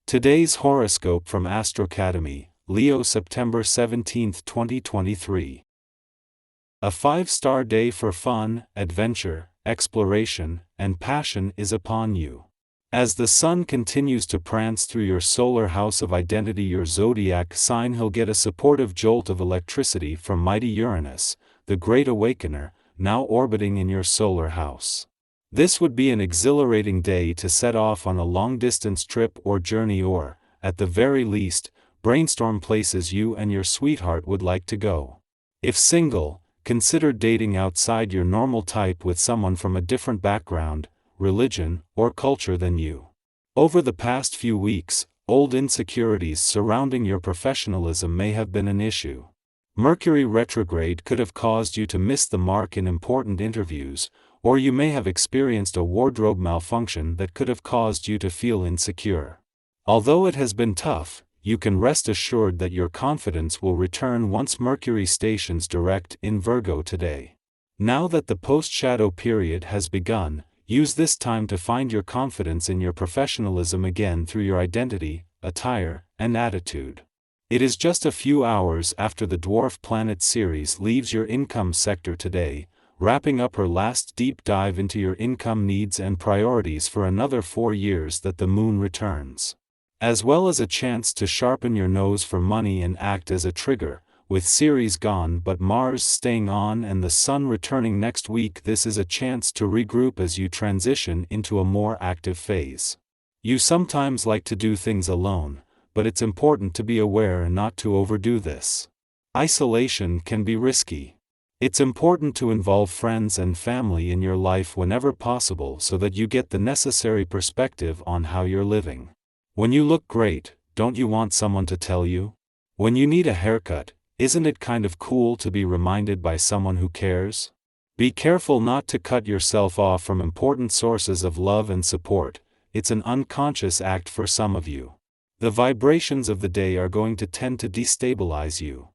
Today's horoscope from AstroCademy, Leo, September 17, 2023. A 5-star day for fun, adventure, exploration, and passion is upon you. As the sun continues to prance through your solar house of identity, your zodiac sign, will get a supportive jolt of electricity from mighty Uranus, the great awakener, now orbiting in your solar house. This would be an exhilarating day to set off on a long-distance trip or journey, or, at the very least, brainstorm places you and your sweetheart would like to go. If single, consider dating outside your normal type with someone from a different background, religion, or culture than you. Over the past few weeks, old insecurities surrounding your professionalism may have been an issue. Mercury retrograde could have caused you to miss the mark in important interviews, or you may have experienced a wardrobe malfunction that could have caused you to feel insecure. Although it has been tough, you can rest assured that your confidence will return once Mercury stations direct in Virgo today. Now that the post-shadow period has begun, use this time to find your confidence in your professionalism again through your identity, attire, and attitude. It is just a few hours after the dwarf planet Ceres leaves your income sector today, wrapping up her last deep dive into your income needs and priorities for another 4 years, that the moon returns. As well as a chance to sharpen your nose for money and act as a trigger, with Ceres gone but Mars staying on and the sun returning next week. This is a chance to regroup as you transition into a more active phase. You sometimes like to do things alone, but it's important to be aware and not to overdo this. Isolation can be risky. It's important to involve friends and family in your life whenever possible so that you get the necessary perspective on how you're living. When you look great, don't you want someone to tell you? When you need a haircut, isn't it kind of cool to be reminded by someone who cares? Be careful not to cut yourself off from important sources of love and support. It's an unconscious act for some of you. The vibrations of the day are going to tend to destabilize you.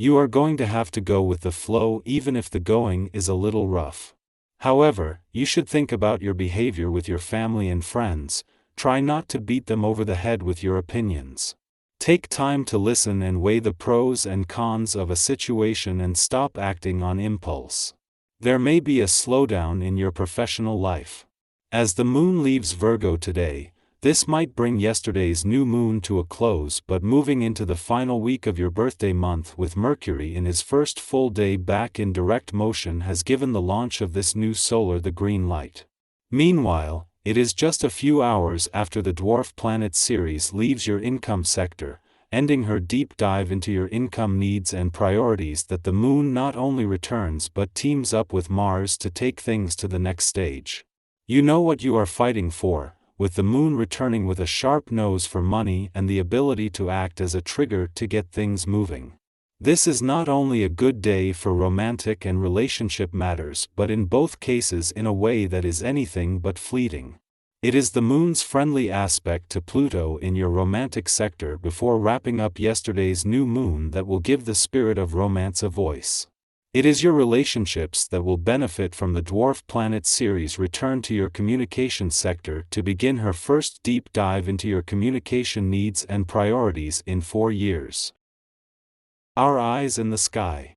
You are going to have to go with the flow even if the going is a little rough. However, you should think about your behavior with your family and friends. Try not to beat them over the head with your opinions. Take time to listen and weigh the pros and cons of a situation and stop acting on impulse. There may be a slowdown in your professional life. As the moon leaves Virgo today, this might bring yesterday's new moon to a close, but moving into the final week of your birthday month with Mercury in his first full day back in direct motion has given the launch of this new solar the green light. Meanwhile, it is just a few hours after the dwarf planet Ceres leaves your income sector, ending her deep dive into your income needs and priorities, that the moon not only returns but teams up with Mars to take things to the next stage. You know what you are fighting for, with the moon returning with a sharp nose for money and the ability to act as a trigger to get things moving. This is not only a good day for romantic and relationship matters, but in both cases in a way that is anything but fleeting. It is the moon's friendly aspect to Pluto in your romantic sector before wrapping up yesterday's new moon that will give the spirit of romance a voice. It is your relationships that will benefit from the dwarf planet Ceres' return to your communication sector to begin her first deep dive into your communication needs and priorities in 4 years. Our eyes in the sky.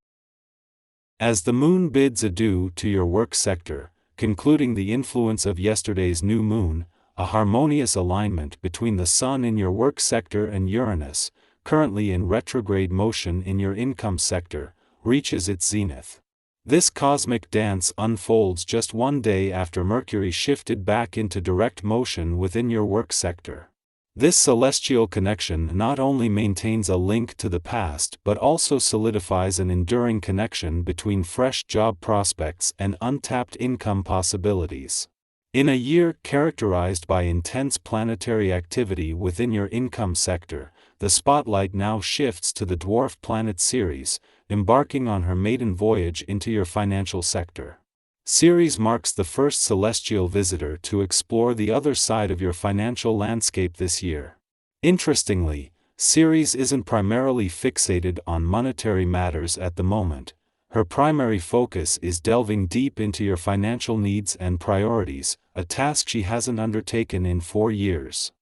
As the moon bids adieu to your work sector, concluding the influence of yesterday's new moon, a harmonious alignment between the sun in your work sector and Uranus, currently in retrograde motion in your income sector, reaches its zenith. This cosmic dance unfolds just 1 day after Mercury shifted back into direct motion within your work sector. This celestial connection not only maintains a link to the past but also solidifies an enduring connection between fresh job prospects and untapped income possibilities. In a year characterized by intense planetary activity within your income sector, the spotlight now shifts to the dwarf planet Ceres, embarking on her maiden voyage into your financial sector. Ceres marks the first celestial visitor to explore the other side of your financial landscape this year. Interestingly, Ceres isn't primarily fixated on monetary matters at the moment. Her primary focus is delving deep into your financial needs and priorities, a task she hasn't undertaken in 4 years.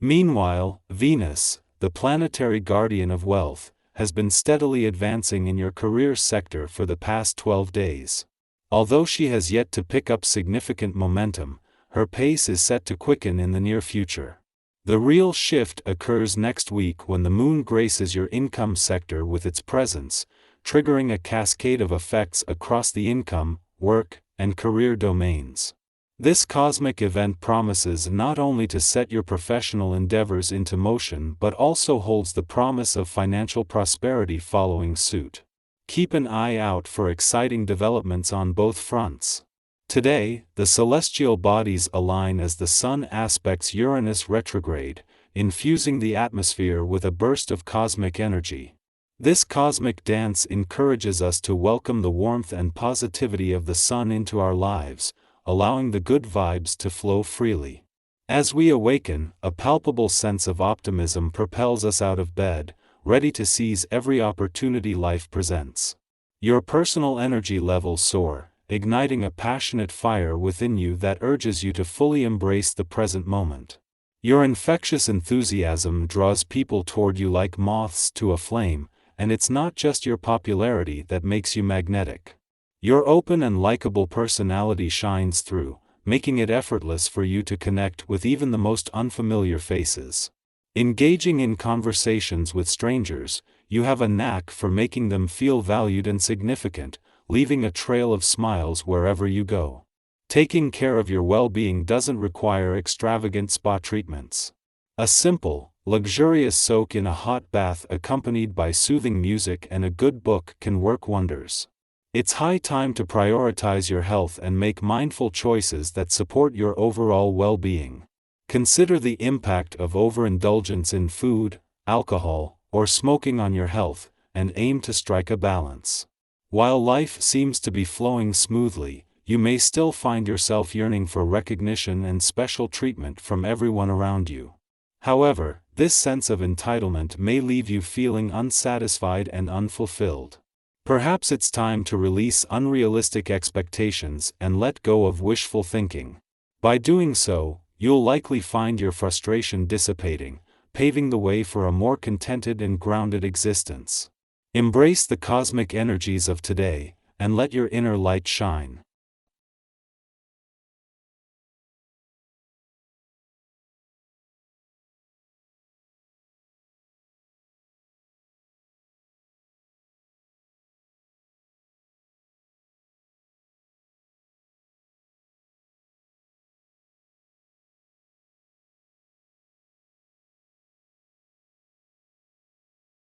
Meanwhile, Venus, the planetary guardian of wealth, has been steadily advancing in your career sector for the past 12 days. Although she has yet to pick up significant momentum, her pace is set to quicken in the near future. The real shift occurs next week when the moon graces your income sector with its presence, triggering a cascade of effects across the income, work, and career domains. This cosmic event promises not only to set your professional endeavors into motion but also holds the promise of financial prosperity following suit. Keep an eye out for exciting developments on both fronts. Today, the celestial bodies align as the Sun aspects Uranus retrograde, infusing the atmosphere with a burst of cosmic energy. This cosmic dance encourages us to welcome the warmth and positivity of the Sun into our lives, allowing the good vibes to flow freely. As we awaken, a palpable sense of optimism propels us out of bed, ready to seize every opportunity life presents. Your personal energy levels soar, igniting a passionate fire within you that urges you to fully embrace the present moment. Your infectious enthusiasm draws people toward you like moths to a flame, and it's not just your popularity that makes you magnetic. Your open and likable personality shines through, making it effortless for you to connect with even the most unfamiliar faces. Engaging in conversations with strangers, you have a knack for making them feel valued and significant, leaving a trail of smiles wherever you go. Taking care of your well-being doesn't require extravagant spa treatments. A simple, luxurious soak in a hot bath accompanied by soothing music and a good book can work wonders. It's high time to prioritize your health and make mindful choices that support your overall well-being. Consider the impact of overindulgence in food, alcohol, or smoking on your health, and aim to strike a balance. While life seems to be flowing smoothly, you may still find yourself yearning for recognition and special treatment from everyone around you. However, this sense of entitlement may leave you feeling unsatisfied and unfulfilled. Perhaps it's time to release unrealistic expectations and let go of wishful thinking. By doing so, you'll likely find your frustration dissipating, paving the way for a more contented and grounded existence. Embrace the cosmic energies of today, and let your inner light shine.